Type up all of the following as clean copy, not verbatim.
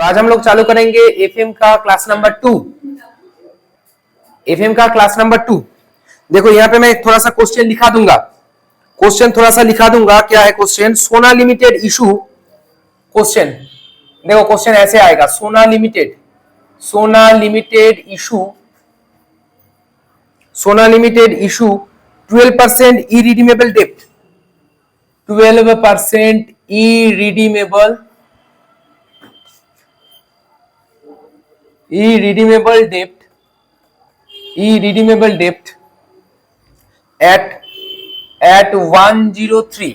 तो आज हम लोग चालू करेंगे एफएम का क्लास नंबर 2। एफएम का क्लास नंबर 2। देखो यहाँ पे मैं थोड़ा सा क्वेश्चन लिखा दूंगा, क्या है क्वेश्चन? सोना लिमिटेड इशू क्वेश्चन। देखो क्वेश्चन ऐसे आएगा, सोना limited issue 12% irredeemable dept, 12% irredeemable debt at 103,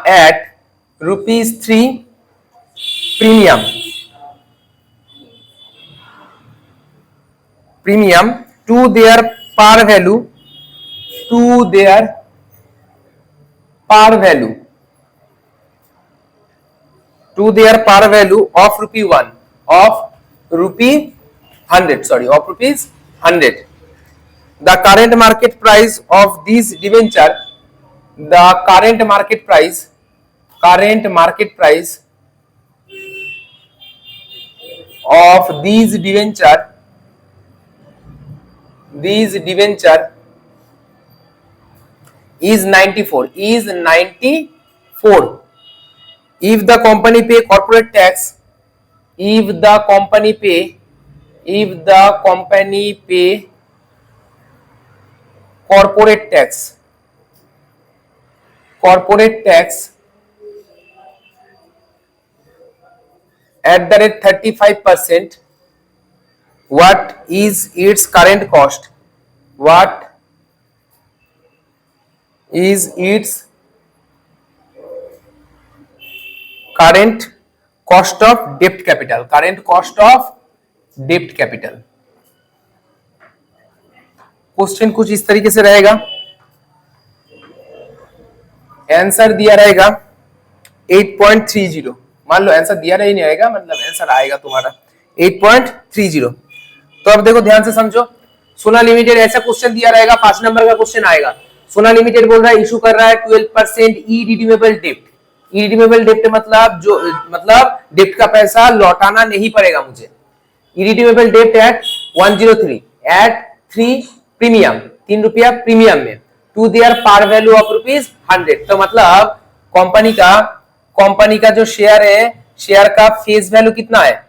at ₹3 premium to their par value of rupees 100. The current market price of these debenture of these debenture is 94. If the company pay corporate tax, corporate tax at the rate 35%, what is its current cost? Current cost of debt capital. Question कुछ इस तरीके से रहेगा, answer दिया रहेगा 8.30। मान लो answer दिया नहीं आएगा, मतलब आंसर आएगा तुम्हारा 8.30। तो अब देखो ध्यान से समझो, सोना लिमिटेड ऐसा क्वेश्चन दिया रहेगा, 5 नंबर का क्वेश्चन आएगा। सोना लिमिटेड बोल रहा है इशू कर रहा है 12% इरिडीमेबल डेप्ट। इरिडीमेबल डेप्ट मतलब डेप्ट का पैसा लौटाना नहीं पड़ेगा मुझे। इरिडीमेबल डेप्ट एट 103 एट 3 प्रीमियम, 3 रुपया प्रीमियम में, to their par value of ₹100। तो मतलब कंपनी का जो शेयर है, शेयर का फेस वैल्यू कितना है?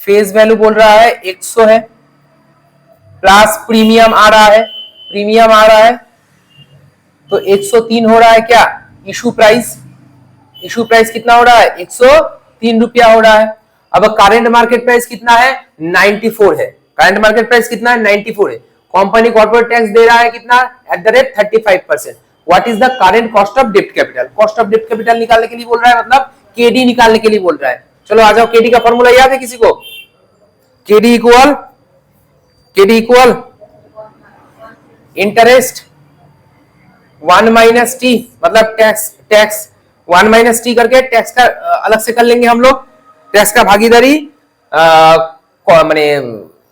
फेस वैल्यू बोल रहा है 100 है, प्लस प्रीमियम आ रहा है, तो 103 हो रहा है क्या? इशू प्राइस कितना हो रहा है? 103 रुपया हो रहा है। अब करंट मार्केट प्राइस कितना है? 94 है। करंट मार्केट प्राइस कितना है? 94 है। कंपनी कॉर्पोरेट टैक्स दे रहा है कितना? At the rate 35%। What is the current cost of डेप्ट कैपिटल? कॉस्ट ऑफ डेप्ट कैपिटल निकालने के लिए बोल रहा है, मतलब केडी निकालने के लिए बोल रहा है। चलो आ जाओ, केडी का फॉर्मूला याद है किसी को? KD equal interest 1 minus T, मतलब टैक्स 1 माइनस टी करके टैक्स का अलग से कर लेंगे हम लोग। टैक्स का भागीदारी माने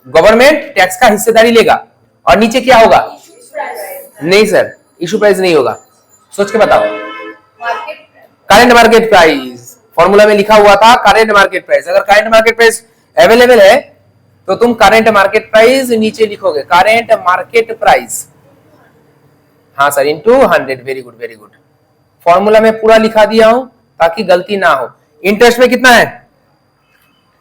गवर्नमेंट टैक्स का हिस्सेदारी लेगा, और नीचे क्या होगा? नहीं सर, इशू प्राइस नहीं होगा, सोच के बताओ। करंट मार्केट प्राइस फॉर्मूला में लिखा हुआ था, करंट मार्केट प्राइस। अगर करंट मार्केट प्राइस अवेलेबल है तो तुम करंट मार्केट प्राइस नीचे लिखोगे, करंट मार्केट प्राइस, हाँ sir, into 100। Very good. Formula में पूरा लिखा दिया हूं ताकि गलती ना हो। इंटरेस्ट में कितना है?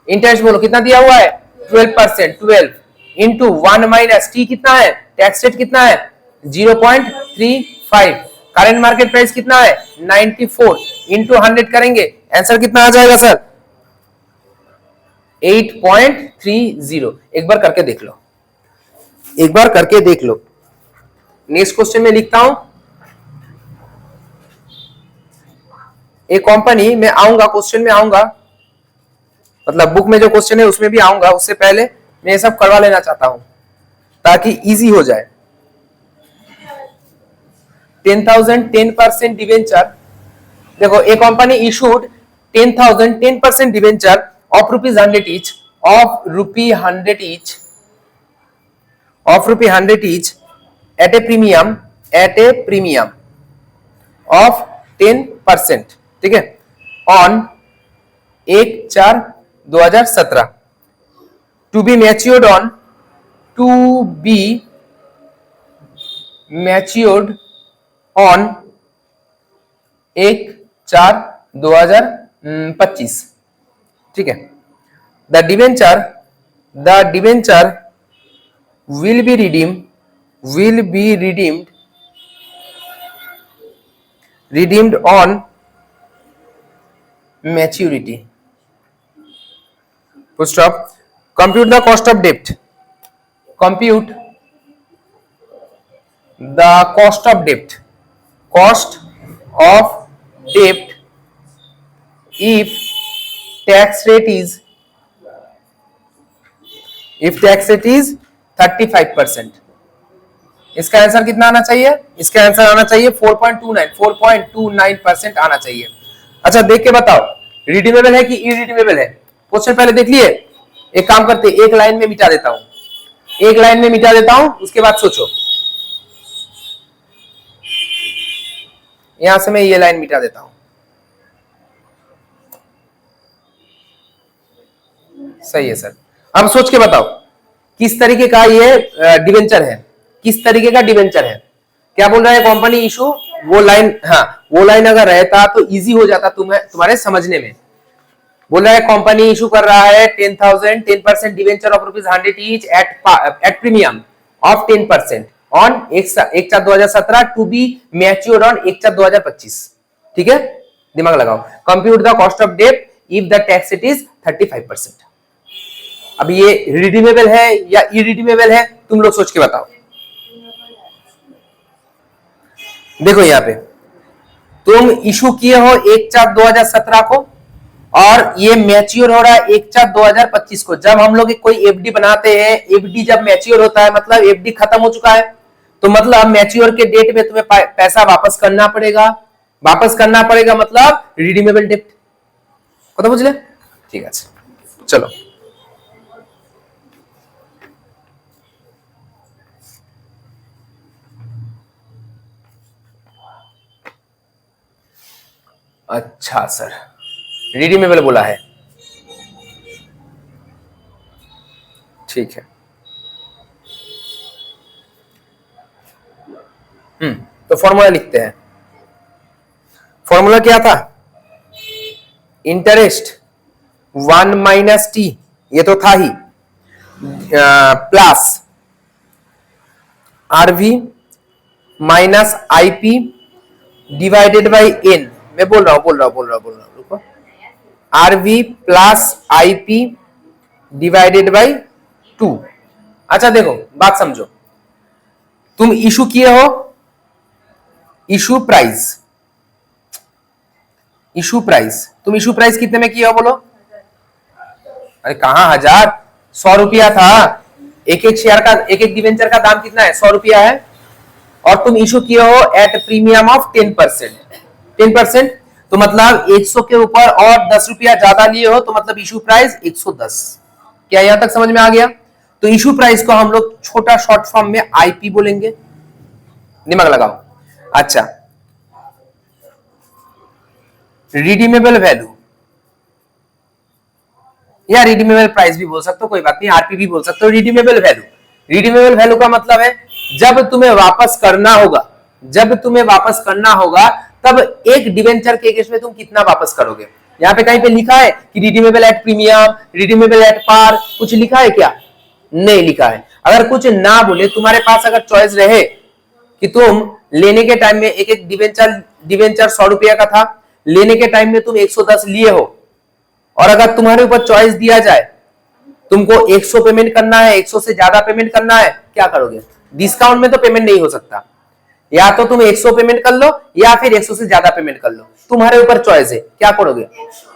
इंटरेस्ट बोलो कितना दिया हुआ है? 12%, 12 इंटू 1 माइनस टी कितना है? टैक्स रेट कितना है? 0.35। करंट मार्केट प्राइस कितना है? 94 इंटू 100 करेंगे, आंसर कितना आ जाएगा सर? 8.30। एक बार करके देख लो। नेक्स्ट क्वेश्चन में लिखता हूं, एक कंपनी में आऊंगा, क्वेश्चन में आऊंगा, मतलब बुक में जो क्वेश्चन है उसमें भी आऊंगा। उससे पहले मैं ये सब करवा लेना चाहता हूं ताकि इजी हो जाए। 10% डिवेंचर, देखो एक company issued 10% debenture of ₹100 each, of ₹100 each at a premium of 10%, ठीक है, on 1/4/2017 to be matured on 1/4/2025। ठीक है। The debenture will be redeemed on maturity। Full stop। Compute the cost of debt if tax rate is 35%। इसका answer कितना आना चाहिए? इसका answer आना चाहिए 4.29% आना चाहिए। अच्छा देख के बताओ रिडीमेबल है कि इरिडीमेबल है। क्वेश्चन पहले देख लिए। एक काम करते एक लाइन में मिटा देता हूं, उसके बाद सोचो। यहां से मैं ये लाइन मिटा देता हूं। सही है सर। अब सोच के बताओ किस तरीके का ये डिवेंचर है, क्या बोल रहा है कंपनी इशू। वो लाइन अगर रहता तो इजी हो जाता तुम्हारे समझने में। बोल रहा है कंपनी इशू कर रहा है 10% debenture of ₹100 each at premium of 10% on 1/4/2017 to be matured on 1/4/2025। ठीक है, दिमाग लगाओ। Compute the cost of debt if the tax rate is 35%। अब ये रिडीमेबल है या इरिडीमेबल है, तुम लोग सोच के बताओ। देखो यहां पे तुम इशू किए हो 1/4/2017 को और ये मैच्योर हो रहा है 1/4/2025 को। जब हम लोग कोई एफडी बनाते हैं, एफडी जब मैच्योर होता है मतलब एफडी खत्म हो चुका है, तो मतलब मैच्योर के डेट में तुम्हें पैसा वापस करना पड़ेगा। मतलब रिडीमेबल डेट। कत बुझले? ठीक है, चलो अच्छा सर रिडीमेबल बोला है, ठीक है। तो फॉर्मूला लिखते हैं। फॉर्मूला क्या था? इंटरेस्ट 1 - टी, ये तो था ही, plus RV minus IP divided by N. मैं बोल रहा हूं रुको। RV plus IP divided by 2। अच्छा देखो बात समझो, तुम इशू किए हो इशू प्राइस, तुम इशू प्राइस कितने में किए हो बोलो? अरे कहां 1000, 100 रुपया था। एक शेयर का, एक डिवेंचर का दाम कितना है? 100 रुपया है। और तुम इशू किए हो एट प्रीमियम ऑफ 10%। तो मतलब 100 के ऊपर और 10 रुपया ज्यादा लिए हो, तो मतलब इशू प्राइस 110। क्या यहां तक समझ में आ गया? तो इशू प्राइस को हम लोग छोटा शॉर्ट फॉर्म में आईपी बोलेंगे। दिमाग लगाओ। अच्छा रिडीमेबल वैल्यू या रिडीमेबल प्राइस भी बोल सकते हो, कोई बात नहीं, आरपी भी बोल सकते हो। रिडीमेबल वैल्यू का मतलब है जब तुम्हें वापस करना होगा तब एक डिवेंचर के केस में तुम कितना वापस करोगे। यहाँ पे कहीं पे लिखा है कि redeemable at premium, redeemable at par, कुछ लिखा है क्या? नहीं लिखा है। अगर कुछ ना बोले, तुम्हारे पास अगर चॉइस रहे कि तुम लेने के टाइम में एक डिवेंचर 100 रुपया का था, लेने के टाइम में तुम 110 लिए हो, और अगर तुम्हारे ऊपर चॉइस दिया जाए तुमको 100 पेमेंट करना है, 100 से ज्यादा पेमेंट करना है, क्या करोगे? डिस्काउंट में तो पेमेंट नहीं हो सकता, या तो तुम 100 पेमेंट कर लो या फिर 100 से ज्यादा पेमेंट कर लो, तुम्हारे ऊपर चॉइस है। क्या करोगे?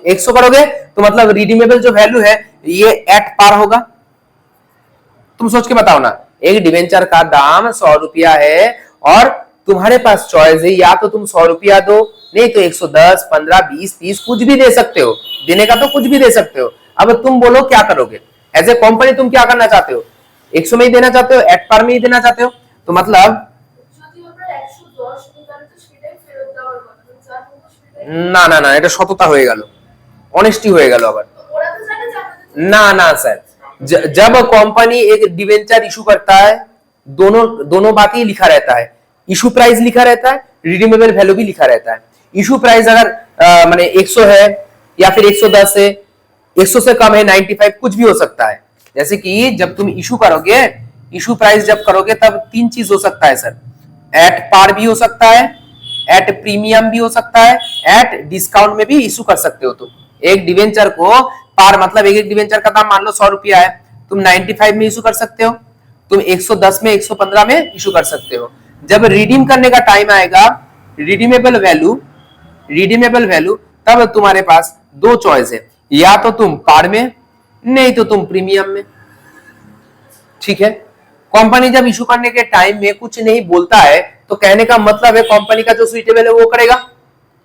100 करोगे। तो मतलब रिडीमेबल जो वैल्यू है ये एट पार होगा। तुम सोच के बताओ ना, एक डिवेंचर का दाम 100 रुपया है और तुम्हारे पास चॉइस है, या तो तुम 100 रुपया दो, नहीं तो 110, 15, 20, 30 कुछ भी दे सकते हो। देने का तो कुछ भी दे सकते हो। अब तुम बोलो क्या करोगे? एज ए कंपनी तुम क्या करना चाहते हो? 100 में ही देना चाहते हो, एट पार में ही देना चाहते हो? तो मतलब না এটা সততা হয়ে গেল। অনেস্টি হয়ে গেল আবার। ना ना सर, जब कंपनी एक डिवेंचर इशू करता है, दोनों दोनों बात ही लिखा रहता है, इशू प्राइस लिखा रहता है, रिडीमेबल वैल्यू भी लिखा रहता है। इशू प्राइस अगर माने 100 है या फिर 110 है, 100 से कम है, 95 कुछ भी हो सकता है। जैसे कि जब तुम इशू करोगे, इशू प्राइस जब करोगे तब तीन चीज हो सकता है सर, एट पार भी हो सकता है, एट प्रीमियम भी हो सकता है, एट डिस्काउंट में भी इशू कर सकते हो तुम। एक डिवेंचर को पार मतलब एक डिवेंचर का दाम मान लो 100 रुपया है, तुम 95 में इशू कर सकते हो, तुम 110 में 115 में इशू कर सकते हो। जब रिडीम करने का टाइम आएगा, रिडीमेबल वैल्यू, तब तुम्हारे पास दो चॉइस है, या तो तुम पार में, नहीं तो तुम प्रीमियम में। ठीक है, कंपनी जब इशू करने के टाइम में कुछ नहीं बोलता है तो कहने का मतलब है कंपनी का जो सुइटेबल है वो करेगा,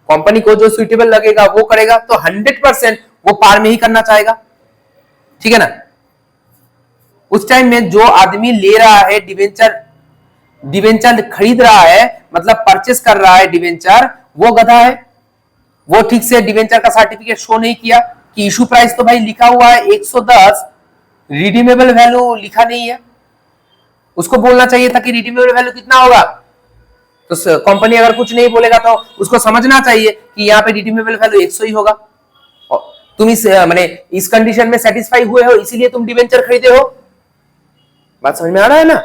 कंपनी को जो सुइटेबल लगेगा वो करेगा, तो 100% वो पार में ही करना चाहेगा। ठीक है ना। उस टाइम में जो आदमी ले रहा है डिवेंचर खरीद रहा है, मतलब परचेस कर रहा है डिवेंचर, वो गधा है, वो ठीक से डिवेंचर का सर्टिफिकेट शो नहीं किया कि इशू प्राइस तो भाई लिखा हुआ है 110, रिडीमेबल वैल्यू लिखा नहीं है। उसको बोलना चाहिए था कि रिडीमेबल वैल्यू कितना होगा, तो कंपनी अगर कुछ नहीं बोलेगा तो उसको समझना चाहिए कि यहाँ पे रिडीमेबल वैल्यू 100 ही होगा। तुम इस माने इस कंडीशन में सेटिस्फाई हुए हो, इसीलिए तुम डिवेंचर खरीदे हो। बात समझ में आ रहा है ना।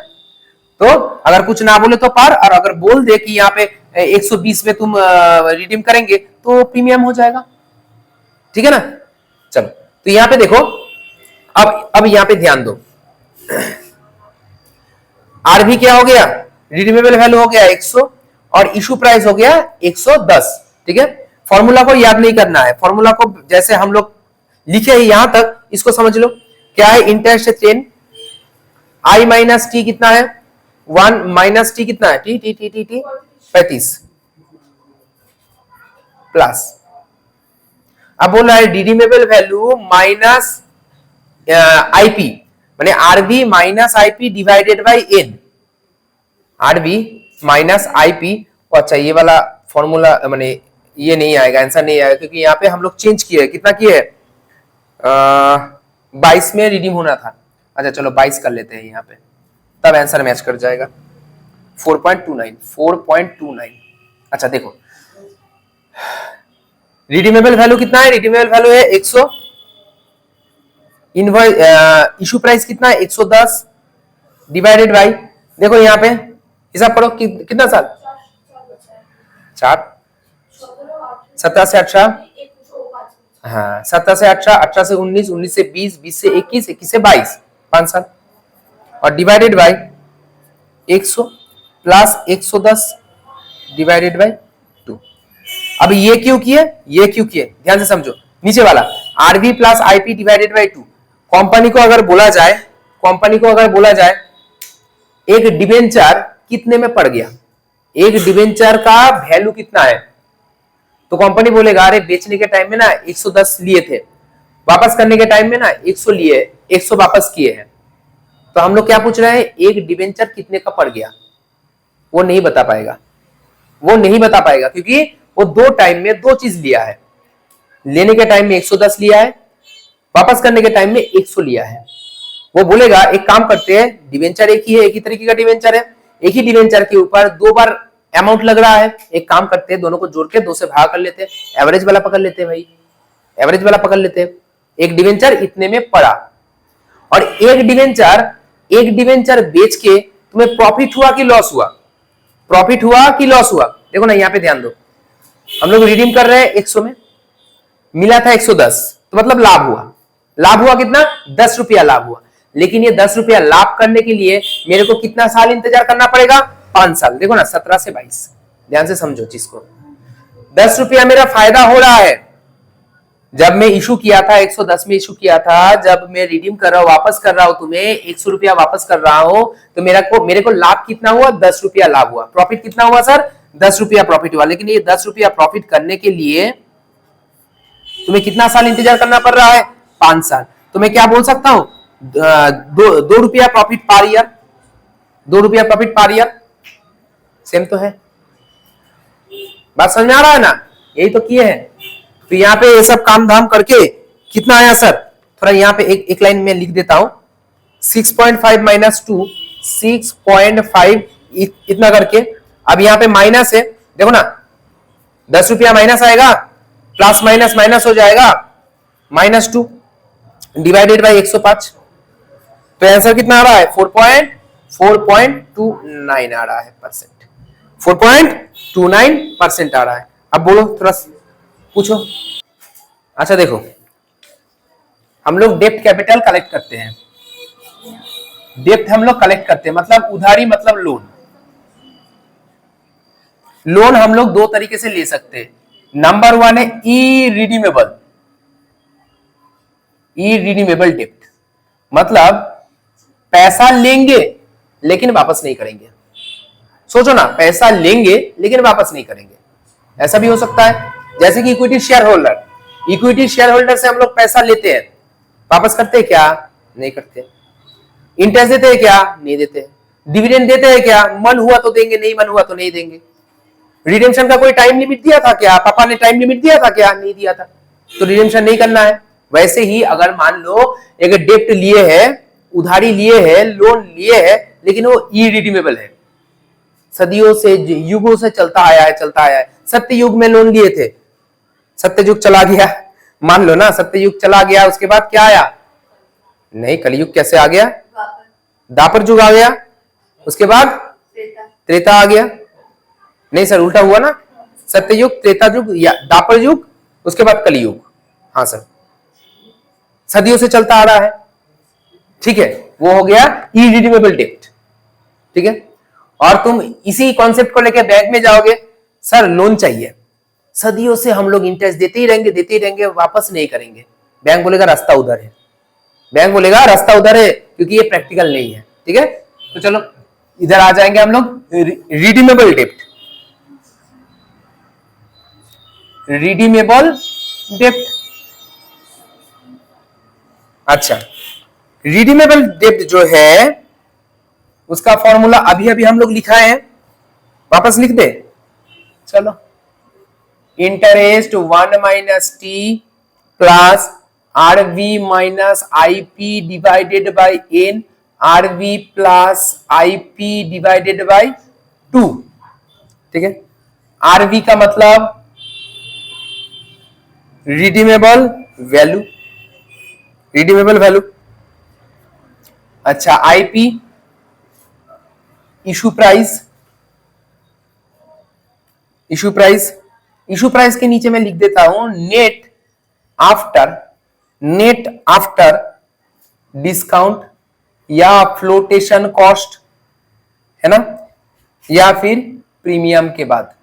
तो अगर कुछ ना बोले तो पार, और अगर बोल दे कि यहाँ पे 120 में तुम रिडीम करेंगे तो प्रीमियम हो जाएगा। ठीक है ना। चलो, तो यहाँ पे देखो, अब यहाँ पे ध्यान दो, आरबी क्या हो गया, रिडीमेबल वैल्यू हो गया 100 और इशू प्राइस हो गया 110। ठीक है, फॉर्मूला को याद नहीं करना है, फॉर्मूला को जैसे हम लोग लिखे हैं यहां तक इसको समझ लो। क्या है, इंटरेस्ट 10, आई माइनस टी कितना है 1, माइनस टी कितना है T T T T T 35 plus, अब बोला है रिडीमेबल वैल्यू माइनस आईपी, माने RB minus IP divided by n, RB minus IP. अच्छा, ये वाला फॉर्मूला माने ये नहीं आएगा, आंसर नहीं आएगा, क्योंकि यहाँ पे हम लोग चेंज किए, कितना किए 22 में रिडीम होना था। अच्छा चलो 22 कर लेते हैं यहाँ पे, तब आंसर मैच कर जाएगा 4.29। अच्छा देखो, रिडीमेबल वैल्यू कितना है, रिडीमेबल वैल्यू है 100, इनवॉइस इशू प्राइस कितना है 110 डिवाइडेड बाई, देखो यहाँ पे हिसाब करो कितना साल, 4, 17 से 18, हाँ 17 से 18, 18 से 19, 19 से 20, 20 से 21, 21 से 22, 5 साल, और divided by 100 plus 110 divided by 2। अब ये क्यों किए, ये क्यों किए, ध्यान से समझो, नीचे वाला RB plus IP divided by 2। Company को अगर बोला जाए एक डिवेंचर कितने में पड़ गया, एक डिवेंचर का वैल्यू कितना है, तो कंपनी बोलेगा अरे बेचने के टाइम में ना 110 लिए थे, वापस करने के टाइम में ना 100 लिए, 100 वापस किए हैं। तो हम लोग क्या पूछ रहे हैं, एक डिवेंचर कितने का पड़ गया, वो नहीं बता पाएगा, क्योंकि वो दो टाइम में दो चीज लिया है, लेने के टाइम में 110 लिया है, वापस करने के टाइम में 100 लिया है। वो बोलेगा एक काम करते हैं, डिवेंचर एक ही तरीके का डिवेंचर है, एक ही डिवेंचर के ऊपर दो बार अमाउंट लग रहा है, एक काम करते हैं दोनों को जोड़ के 2 से भाग कर लेते हैं, एवरेज वाला पकड़ लेते हैं भाई, एवरेज वाला पकड़ लेते हैं। एक डिवेंचर इतने में पड़ा, और एक डिवेंचर बेच के तुम्हें प्रॉफिट हुआ कि लॉस हुआ, देखो ना यहाँ पे ध्यान दो, हम लोग रिडीम कर रहे हैं 100 में, मिला था 110, तो मतलब लाभ हुआ कितना, 10 रुपया लाभ हुआ। लेकिन ये 10 रुपया लाभ करने के लिए मेरे को कितना साल इंतजार करना पड़ेगा, 5 साल। देखो ना 17 से 22, ध्यान से समझो चीज को, 10 रुपया मेरा फायदा हो रहा है। जब मैं इशू किया था 110 में इशू किया था, जब मैं रिडीम कर रहा हूं, वापस कर रहा हूं तुम्हें 100 रुपया वापस कर रहा हूं, तो मेरे को लाभ कितना हुआ, 10 रुपया लाभ हुआ। प्रॉफिट कितना हुआ सर, 10 रुपया प्रॉफिट हुआ। लेकिन ये 10 रुपया प्रॉफिट करने के लिए तुम्हें कितना साल इंतजार करना पड़ रहा है, 5 साल। तो मैं क्या बोल सकता हूं, 2 रुपया प्रॉफिट पर ईयर, 2 रुपया प्रॉफिट पर ईयर, सेम तो है। बात समझ में आ रहा है ना, यही तो किए हैं। तो यहाँ पे ये सब काम धाम करके कितना आया सर, थोड़ा यहाँ पे एक लाइन में लिख देता हूं, 6.5 माइनस 2, 6.5 इतना करके। अब यहाँ पे माइनस है, देखो ना 10 रुपया माइनस आएगा, प्लस माइनस माइनस हो जाएगा, -2 डिवाइडेड बाई 105। तो आंसर कितना आ रहा है, 4.29 आ रहा है परसेंट, 4.29% आ रहा है। अब बोलो, थोड़ा पूछो। अच्छा देखो, हम लोग डेप्ट कैपिटल कलेक्ट करते हैं, डेप्ट हम लोग कलेक्ट करते हैं मतलब उधारी मतलब लोन। लोन हम लोग दो तरीके से ले सकते हैं। नंबर 1 है इरिडीमेबल, इरिडीमेबल डेप्ट मतलब पैसा लेंगे लेकिन वापस नहीं करेंगे। सोचो ना, पैसा लेंगे लेकिन वापस नहीं करेंगे, ऐसा भी हो सकता है। जैसे कि equity share holder, equity share holder से हम लोग पैसा लेते हैं, वापस करते हैं क्या, नहीं करते। इंटरेस्ट देते हैं क्या, नहीं देते। डिविडेंड देते हैं क्या, मन हुआ तो देंगे, नहीं मन हुआ तो नहीं देंगे। रिडेम्पशन का कोई टाइम लिमिट दिया था क्या, पापा ने टाइम लिमिट दिया था क्या, नहीं दिया था, तो रिडेम्पशन नहीं करना है। वैसे ही अगर मान लो एक डेप्ट लिए है, उधारी लिए है, लोन लिए है, लेकिन वो इरिडीमेबल है, सदियों से युगों से चलता आया है, चलता आया है। सत्य युग में लोन लिए थे, सत्य युग चला गया, मान लो ना सत्य युग चला गया, उसके बाद क्या आया, नहीं कलयुग कैसे आ गया, दापर युग आ गया, उसके बाद त्रेता आ गया। नहीं सर उल्टा हुआ ना, सत्य युग, त्रेता युग या दापर युग, उसके बाद कलयुग। हाँ सर, सदियों से चलता आ रहा है, ठीक है, वो हो गया इरिडीमेबल डेप्ट, ठीक है। और तुम इसी कॉन्सेप्ट को लेकर बैंक में जाओगे, सर लोन चाहिए, सदियों से हम लोग इंटरेस्ट देते ही रहेंगे, देते ही रहेंगे, वापस नहीं करेंगे। बैंक बोलेगा रास्ता उधर है, बैंक बोलेगा रास्ता उधर है, क्योंकि ये प्रैक्टिकल नहीं है, ठीक है। तो चलो इधर आ जाएंगे हम लोग, रिडीमेबल डेप्ट, रिडीमेबल डेप्ट। अच्छा, रिडीमेबल डेप्ट जो है उसका फॉर्मूला अभी अभी हम लोग लिखा है, वापस लिख दे, चलो। Interest 1 minus T plus RV minus IP divided by n, RV plus IP divided by 2, ठीक है। आरवी का मतलब रिडीमेबल वैल्यू, रिडीमेबल वैल्यू। अच्छा, IP issue price, issue price, issue price के नीचे मैं लिख देता हूं net after, net after discount या फ्लोटेशन कॉस्ट, है ना, या फिर प्रीमियम के बाद।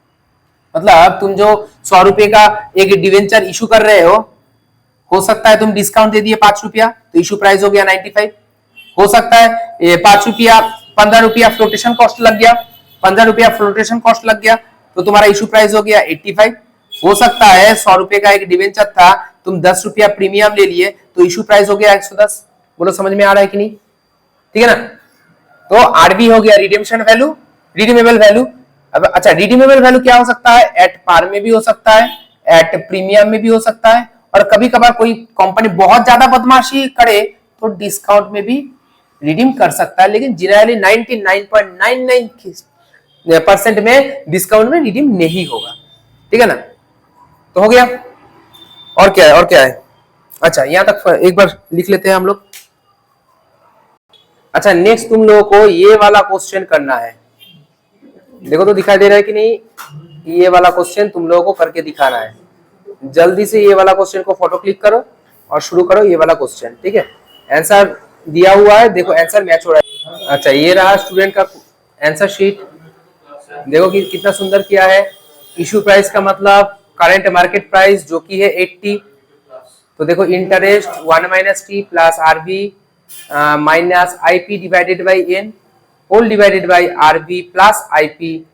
मतलब तुम जो 100 रुपए का एक डिवेंचर इशू कर रहे हो सकता है तुम डिस्काउंट दे दिए 5 रुपया, तो इशू प्राइस हो गया 95। हो सकता है 5 रुपया, 15 रुपया फ्लोटेशन कॉस्ट लग गया, 15 रुपया फ्लोटेशन कॉस्ट लग गया, तो तुम्हारा इशू प्राइस हो गया 85। हो सकता है 100 रुपए का एक डिवेंचर था, तुम 10 रुपया प्रीमियम ले लिए, तो इशू प्राइस हो गया 110। बोलो समझ में आ रहा है कि नहीं, ठीक है ना। तो आरबी हो गया रिडेम्पशन वैल्यू, रिडीमेबल वैल्यू। अब अच्छा, रिडीमेबल वैल्यू क्या हो सकता है, एट पार में भी हो सकता है, एट प्रीमियम में भी हो सकता है, और कभी कभार कोई कंपनी बहुत ज्यादा बदमाशी करे तो डिस्काउंट में भी रिडीम कर सकता है, लेकिन जनरली 99.99% में डिस्काउंट में रिडीम नहीं होगा, ठीक है ना। तो हो गया, और क्या है, और क्या है। अच्छा, यहां तक एक बार लिख लेते हैं हम लोग। अच्छा, नेक्स्ट तुम लोगों को ये वाला क्वेश्चन करना है, देखो तो दिखाई दे रहा है कि नहीं, ये वाला क्वेश्चन तुम लोगों को करके दिखाना है। जल्दी से ये वाला क्वेश्चन को फोटो क्लिक करो और शुरू करो ये वाला क्वेश्चन, ठीक है। आंसर दिया हुआ है, देखो आंसर मैच हो रहा है। अच्छा, ये रहा स्टूडेंट का आंसर शीट, देखो कि कितना सुंदर किया है। इशू प्राइस का मतलब करंट मार्केट प्राइस जो कि है 80। तो देखो interest 1 minus T plus RB minus IP divided by n whole divided by RB plus IP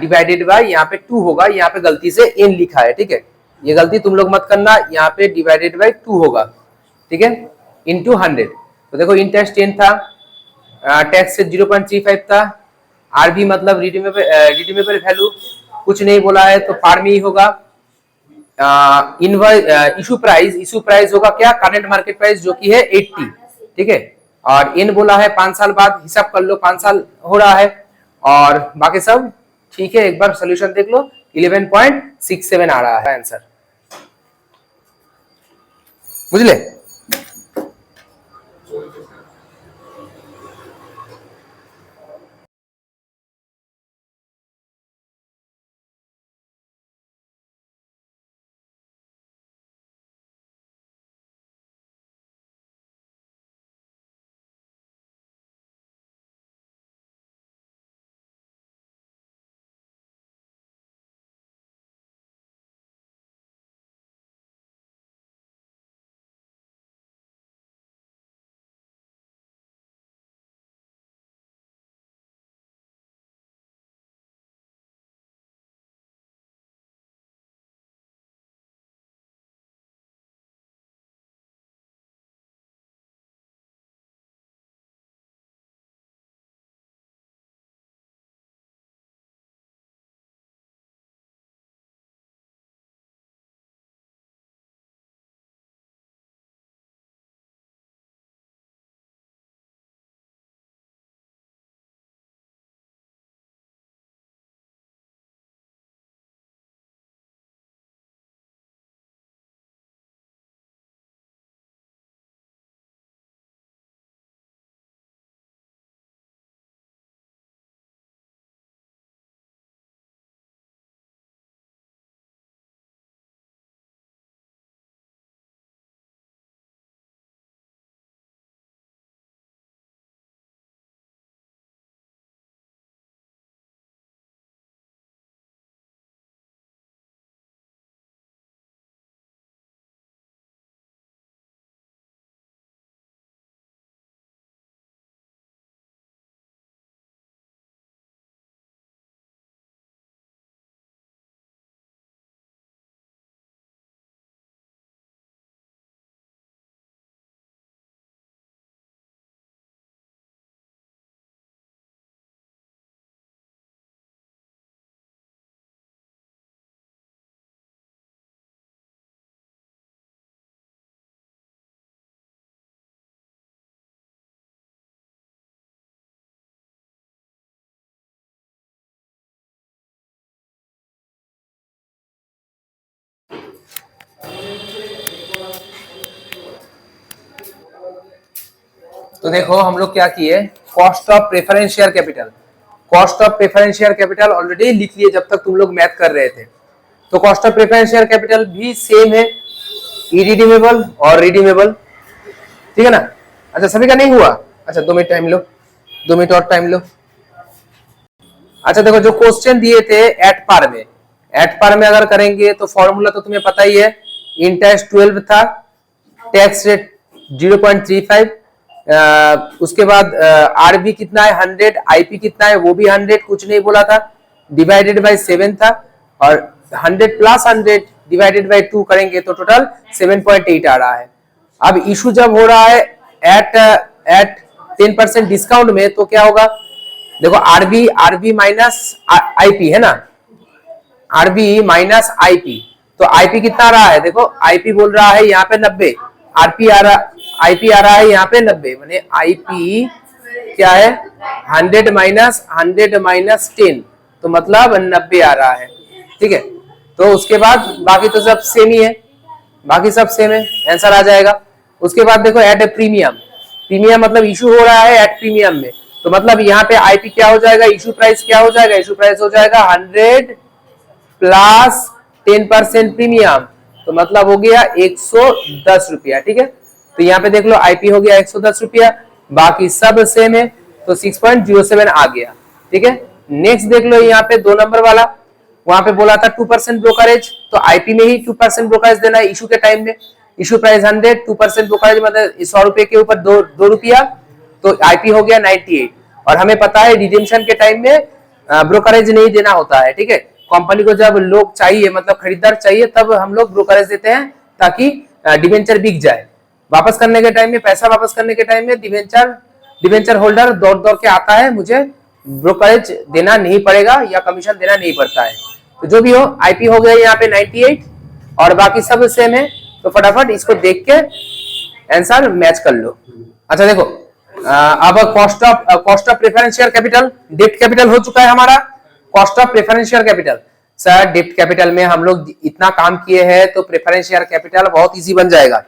divided by, यहाँ पे 2 होगा, यहाँ पे गलती से एन लिखा है, ठीक है, ये गलती तुम लोग मत करना, यहाँ पे डिवाइडेड बाई 2 होगा, ठीक है, इनटू 100। तो देखो इंटरेस्ट 10 था, टैक्स से 0.35 था, आरबी मतलब रिडीमेबल वैल्यू, कुछ नहीं बोला है तो पार में ही होगा, इशू प्राइस होगा क्या, करंट मार्केट प्राइस जो कि है 80, ठीक है। और इन बोला है 5 साल बाद, हिसाब कर लो 5 साल हो रहा है, और बाकी सब ठीक है। एक बार सोल्यूशन देख लो, 11.67 आ रहा है आंसर, बुझले। तो देखो हम लोग क्या किए, cost of preference share capital, cost of preference share capital already लिख लिए जब तक तुम लोग मैथ कर रहे थे। तो cost of preference share capital भी सेम है, इरिडीमेबल और रिडीमेबल, ठीक है ना। अच्छा सभी का नहीं हुआ, अच्छा 2 मिनट टाइम लो, 2 मिनट और टाइम लो। अच्छा देखो जो क्वेश्चन दिए थे एट पार में, एट पार में अगर करेंगे तो फॉर्मूला तो तुम्हें पता ही है, इंटरेस्ट 12 था, टैक्स रेट 0.35, उसके बाद आरबी कितना है 100, आईपी कितना है वो भी 100, कुछ नहीं बोला था, डिवाइडेड बाय 7 था, और 100 प्लस 100 डिवाइडेड बाय 2 करेंगे तो टोटल 7.8 आ रहा है। अब इशू जब हो रहा है एट 10% डिस्काउंट में तो क्या होगा, देखो आरबी माइनस आईपी है ना, आरबी माइनस आईपी, तो आईपी कितना आ रहा है, देखो आईपी बोल रहा है यहाँ पे 90, आईपी आ रहा है यहाँ पे 90, माने आईपी क्या है 100 माइनस 10, तो मतलब 90 आ रहा है, ठीक है। तो उसके बाद बाकी तो सब सेम ही है, बाकी सब सेम है, आंसर आ जाएगा। उसके बाद देखो एट ए प्रीमियम, प्रीमियम मतलब इशू हो रहा है एट प्रीमियम में, तो मतलब यहाँ पे आईपी क्या हो जाएगा, इशू प्राइस क्या हो जाएगा, इशू प्राइस हो जाएगा 100 प्लस 10% प्रीमियम, तो मतलब हो गया 110 रुपया, ठीक है। तो यहाँ पे देख लो आईपी हो गया 110 रुपया, बाकी सब सेम है, तो 6.07 आ गया, ठीक है। नेक्स्ट देख लो यहाँ पे 2 नंबर वाला, वहां पे बोला था 2% ब्रोकरेज, तो आईपी में ही 2% ब्रोकरेज देना है इशू के टाइम में, इशू प्राइस 100, 2% ब्रोकरेज मतलब 100 रुपए के ऊपर 2 रुपया, तो आईपी हो गया 98, और हमें पता है रिडेम्पशन के टाइम में ब्रोकरेज नहीं देना होता है, ठीक है। कंपनी को जब लोग चाहिए मतलब खरीदार चाहिए तब हम लोग ब्रोकरेज देते हैं ताकि डिवेंचर बिक जाए, वापस करने के टाइम में, पैसा वापस करने के टाइम में डिवेंचर होल्डर दौड़ दौड़ के आता है, मुझे ब्रोकरेज देना नहीं पड़ेगा या कमीशन देना नहीं पड़ता है। तो जो भी हो आईपी हो गया यहाँ पे 98, और बाकी सब सेम है, तो फटाफट इसको देख के आंसर मैच कर लो। अच्छा देखो, अब cost of preference share capital, डेब्ट कैपिटल हो चुका है हमारा। Cost of preference share capital, sir डेब्ट कैपिटल में हम लोग इतना काम किए हैं तो प्रेफरेंस शेयर कैपिटल बहुत इजी बन जाएगा।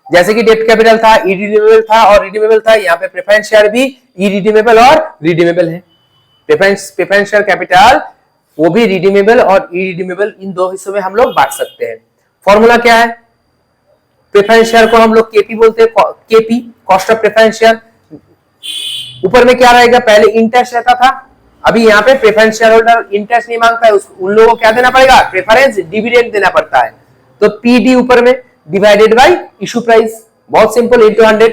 जैसे कि डेब्ट कैपिटल था, इरिडीमेबल था और रिडीमेबल था, यहाँ पे प्रेफरेंस शेयर भी इरिडीमेबल और रिडीमेबल है। प्रेफरेंस शेयर कैपिटल वो भी रिडीमेबल और इरिडीमेबल, इन दो हिस्सों में हम लोग बांट सकते हैं। फॉर्मूला क्या है? प्रेफरेंस शेयर को हम लोग केपी बोलते हैं, KP cost of preference share. ऊपर में क्या रहेगा? पहले इंटरेस्ट रहता था, अभी यहाँ पे प्रेफरेंस शेयर होल्डर इंटरेस्ट नहीं मांगता है, उन लोगों को क्या देना पड़ेगा? प्रेफरेंस डिविडेंड देना पड़ता है। तो पीडी ऊपर में डिवाइडेड बाय इशू प्राइस, बहुत simple, into 100।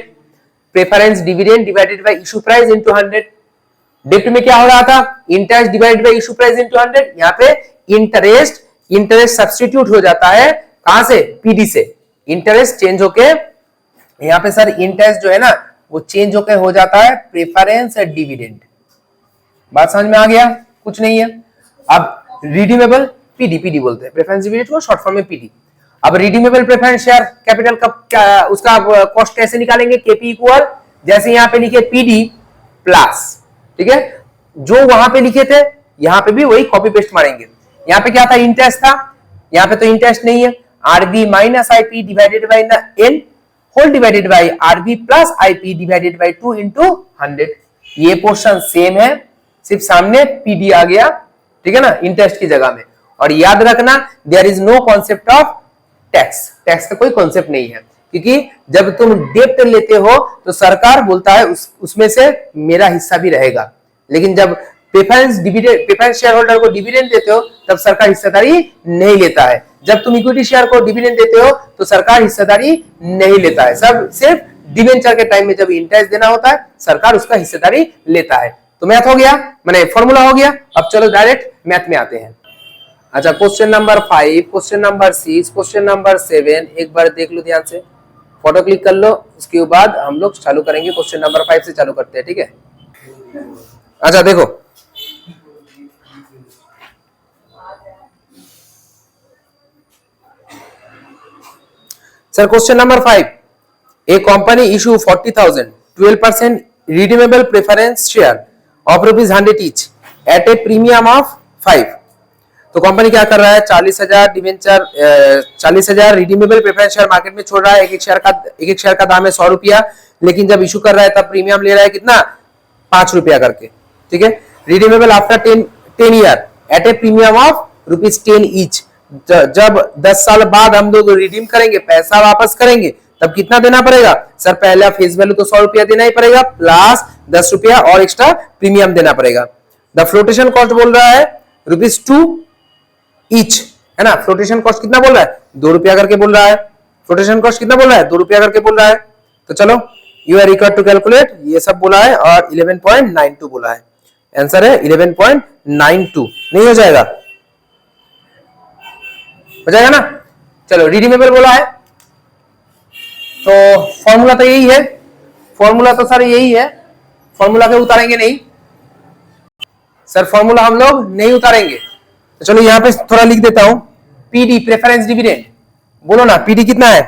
Preference dividend divided by issue price into 100। डेब्ट में क्या हो रहा था? Interest divided by issue price into 100। यहाँ पे इंटरेस्ट सब्स्टिट्यूट हो जाता है कहां से? पीडी से। इंटरेस्ट चेंज होके यहाँ पे सर इंटरेस्ट जो है ना वो चेंज होके हो जाता है प्रेफरेंस डिविडेंड। बात समझ में आ गया? कुछ नहीं है। अब रिडीमेबल पीडी बोलते हैं, प्रेफरेंस डिविडेंड को शॉर्ट फॉर्म में पीडी। अब रिडीमेबल प्रेफरेंस शेयर कैपिटल का उसका कॉस्ट कैसे निकालेंगे? केपी इक्वल, जैसे यहाँ पे लिखे पीडी प्लस, ठीक है, जो वहां पे लिखे थे यहाँ पे भी वही कॉपी पेस्ट मारेंगे। यहाँ पे क्या था? इंटरेस्ट था, यहाँ पे तो इंटरेस्ट नहीं है। RB minus IP divided by n whole divided by RB plus IP divided by 2 into 100। ये पोर्शन सेम है, सिर्फ सामने पीडी आ गया, ठीक है ना, इंटरेस्ट की जगह में। और याद रखना, there is no concept of tax, tax का कोई कॉन्सेप्ट नहीं है, क्योंकि जब तुम डेब्ट लेते हो तो सरकार बोलता है उसमें से मेरा हिस्सा भी रहेगा, लेकिन जब प्रेफरेंस शेयर होल्डर को डिविडेंड देते हो तब सरकार हिस्सेदारी नहीं लेता है। जब तुम इक्विटी शेयर को डिविडेंड देते हो तो सरकार हिस्सेदारी नहीं लेता है, सब सिर्फ डिवेंचर के टाइम में जब इंटरेस्ट देना होता है सरकार उसका हिस्सेदारी लेता है। तो मैथ हो गया, माने फॉर्मूला हो गया। अब चलो डायरेक्ट मैथ में आते हैं। अच्छा, question number 5, question number 6, question number 7 एक बार देख लो ध्यान से, फोटो क्लिक कर लो, उसके बाद हम लोग चालू करेंगे। क्वेश्चन नंबर 5 से चालू करते हैं, ठीक है। अच्छा देखो, sir question number 5, A company issue 40,000 12% redeemable preference share of ₹100 each eight a premium of 5। तो कंपनी क्या कर रहा है? 40,000 debenture, 40,000 redeemable preference share market में छोड़ रहा है। एक एक शेयर का दाम है 100 रुपया, लेकिन जब इशू कर रहा है तब प्रीमियम ले रहा है कितना? 5 रुपया करके, ठीक है। Redeemable after 10 year at a premium of ₹10 each. जब 10 साल बाद हम लोग रिडीम करेंगे, पैसा वापस करेंगे, तब कितना देना पड़ेगा? सर पहला फेस वैल्यू तो 100 रुपया देना ही पड़ेगा, प्लस 10 रुपया और एक्स्ट्रा प्रीमियम देना पड़ेगा। द फ्लोटेशन कॉस्ट बोल रहा है ₹2 ईच, है ना। फ्लोटेशन कॉस्ट कितना बोल रहा है? 2 रुपया करके बोल रहा है। फ्लोटेशन कॉस्ट कितना बोल रहा है? 2 रुपया करके बोल रहा है। तो चलो, you are required to calculate, ये सब बोला है और 11.92 बोला है। आंसर है 11.92। नहीं हो जाएगा? हो जाएगा ना। चलो, रिडीमेबल बोला है तो फॉर्मूला तो यही है, फॉर्मूला तो सर यही है, फॉर्मूला के उतारेंगे नहीं सर, फॉर्मूला हम लोग नहीं उतारेंगे। तो चलो यहां पे थोड़ा लिख देता हूं, पीडी प्रेफरेंस डिविडेंड, बोलो ना पीडी कितना है?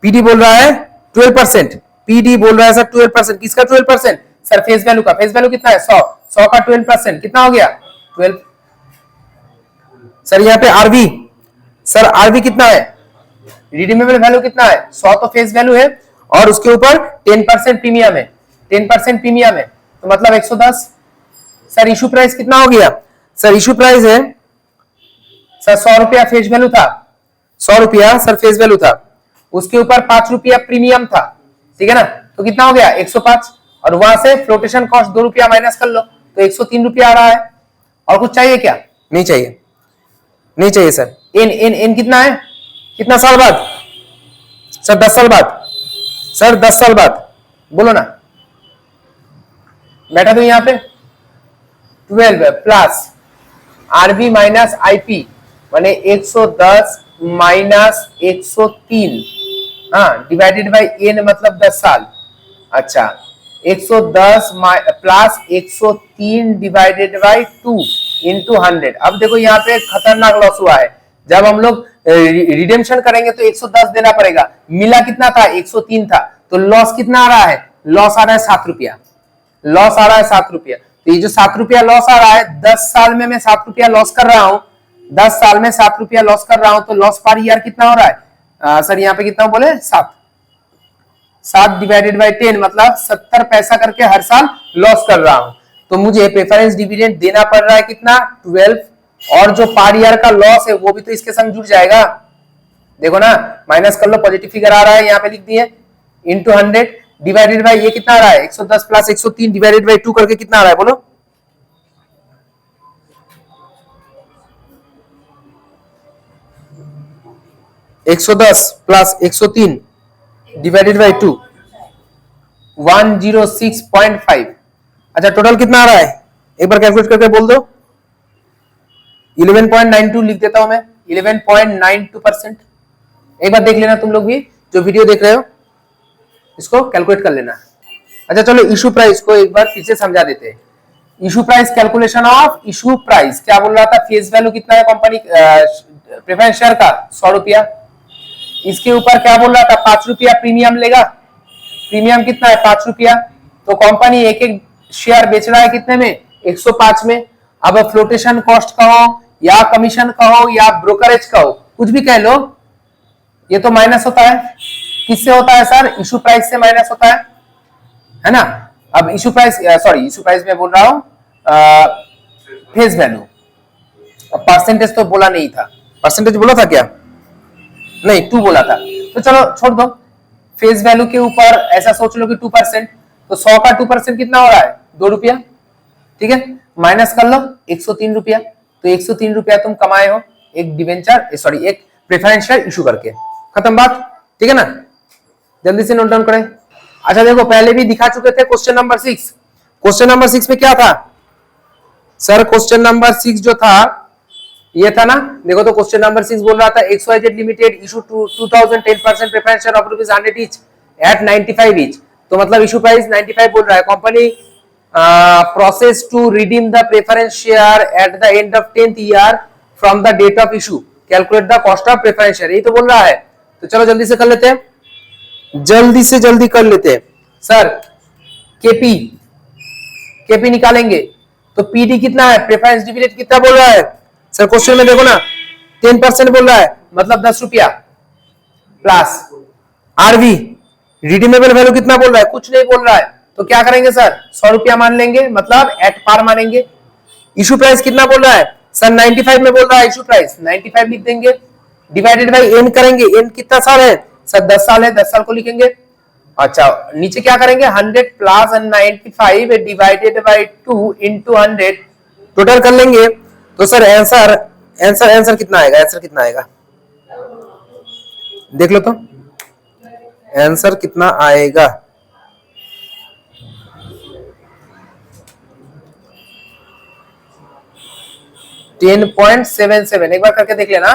पीडी बोल रहा है 12%, पीडी बोल रहा है सर 12%। किसका 12%? सर फेस वैल्यू का। फेस वैल्यू कितना है? 100 का 12% कितना हो गया? 12। सर यहाँ पे आरबी, सर आरबी कितना है? रिडीमेबल वैल्यू कितना है? 100 तो फेस वैल्यू है और उसके ऊपर 10% प्रीमियम है, 10% प्रीमियम है, तो मतलब 110। सर इशू प्राइस कितना हो गया? सर इशू प्राइस है सर 100 रुपया फेस वैल्यू था, 100 रुपया सर फेस वैल्यू था, उसके ऊपर 5 रुपया प्रीमियम था, ठीक है ना। तो कितना हो गया? 105। और वहां से फ्लोटेशन कॉस्ट 2 रुपया माइनस कर लो तो 103 रुपया आ रहा है। और कुछ चाहिए क्या? नहीं चाहिए, नहीं चाहिए सर। एन कितना है? कितना साल बाद? सर 10 साल बाद। सर 10 साल बाद, बोलो ना। बैठा तो यहां पे 12 प्लस आरबी माइनस आईपी माने 110 माइनस 103, हाँ, डिवाइडेड बाई एन मतलब 10 साल। अच्छा, 110 प्लस 103 डिवाइडेड बाई 2 इंटू 100। अब देखो यहाँ पे खतरनाक लॉस हुआ है। जब हम लोग रिडेम्पशन करेंगे तो 110 देना पड़ेगा। मिला कितना था? 103 था। तो लॉस कितना आ रहा है? लॉस आ रहा है 7 रुपया। लॉस आ रहा है 7 रुपया। तो ये जो 7 रुपया लॉस आ रहा है, 10 साल में मैं 7 रुपया लॉस कर रहा हूं, 10 साल में 7 रुपया लॉस कर रहा हूं, तो लॉस पर ईयर कितना हो रहा है? सर यहाँ पे कितना बोले? 7। 7 डिवाइडेड बाई 10 मतलब 70 पैसा करके हर साल लॉस कर रहा हूं। तो मुझे प्रेफरेंस डिविडेंड देना पड़ रहा है कितना? 12। और जो पर ईयर का लॉस है वो भी तो इसके संग जुड़ जाएगा। देखो ना, माइनस कर लो, पॉजिटिव फिगर आ रहा है, यहाँ पे लिख दिए, इंटू 100 डिवाइडेड बाई ये कितना आ रहा है? 110 प्लस 103 डिवाइडेड बाई 2 करके कितना आ रहा है बोलो? एक 110 प्लस 103 डिवाइडेड बाई 2, 106.5। अच्छा, टोटल कितना आ रहा है? एक बार कैलकुलेट करके बोल दो। 11.92 लिख देता हूं मैं, 11.92%। एक बार देख लेना तुम लोग भी जो वीडियो देख रहे हो, इसको कैलकुलेट कर लेना। अच्छा चलो, इशू प्राइस को एक बार फिर से समझा देते हैं। Issue price, calculation of issue price क्या बोल रहा था? फेस वैल्यू कितना है कंपनी प्रेफरेंस शेयर का? 100 रुपया। इसके ऊपर क्या बोल रहा था? 5 रुपया प्रीमियम लेगा। प्रीमियम कितना है? 5 रुपया। तो कंपनी एक एक शेयर बेच रहा है कितने में? 105 में। अब फ्लोटेशन कॉस्ट कहो या कमीशन कहो या ब्रोकरेज कहो, कुछ भी कह लो, ये तो माइनस होता है। किससे होता है सर? इशू प्राइस से माइनस होता है ना। अब issue price, sorry issue price में बोल रहा हूं फेस वैल्यू। परसेंटेज तो बोला नहीं था, परसेंटेज बोला था क्या? नहीं, 2 बोला था। तो चलो छोड़ दो, फेस वैल्यू के ऊपर ऐसा सोच लो कि 2%, तो 100 का 2% कितना हो रहा है? 2 रुपया। ठीक है, माइनस कर लो 103 रुपया। तो 103 रुपया तुम कमाए हो एक डिवेंचर, सॉरी एक प्रेफरेंस शेयर इशू करके। खत्म बात, ठीक है ना? जल्दी से नोट डाउन करें। अच्छा देखो, पहले भी दिखा चुके थे क्वेश्चन नंबर 6। क्वेश्चन नंबर 6 में क्या था सर? क्वेश्चन नंबर 6 जो था ये था ना, देखो तो क्वेश्चन नंबर 6 बोल रहा था XYZ limited issue 2010% preference share of ₹100 each at 95 each. तो मतलब इशू प्राइस 95 बोल रहा है। Company process to redeem the preference share at the end of 10th year from the date of issue, calculate the cost of preference share, यही तो बोल रहा है। तो चलो जल्दी से कर लेते हैं, जल्दी से जल्दी कर लेते हैं। सर केपी, केपी निकालेंगे तो पीडी कितना है? प्रेफरेंस डिविडेंड कितना बोल रहा है सर? क्वेश्चन में देखो ना, 10% बोल रहा है, मतलब 10 रुपया प्लस आरवी रिडीमेबल वैल्यू कितना बोल रहा है? कुछ नहीं बोल रहा है। तो क्या करेंगे सर? 100 रुपया मान लेंगे, मतलब एट पार मानेंगे। इशू प्राइस कितना बोल रहा है सर? 95 में बोल रहा है इशू प्राइस, 95 लिख देंगे। डिवाइडेड बाई एन करेंगे, एन कितना साल है सर? 10 साल है, 10 साल को लिखेंगे। अच्छा, नीचे क्या करेंगे? 100 plus 95 divided by 2 into 100, total कर लेंगे। तो सर आंसर आंसर आंसर कितना आएगा? आंसर कितना आएगा देख लो तो, आंसर कितना आएगा? $10.77। एक बार करके देख लेना,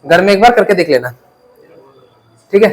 घर में एक बार करके देख लेना, ठीक है।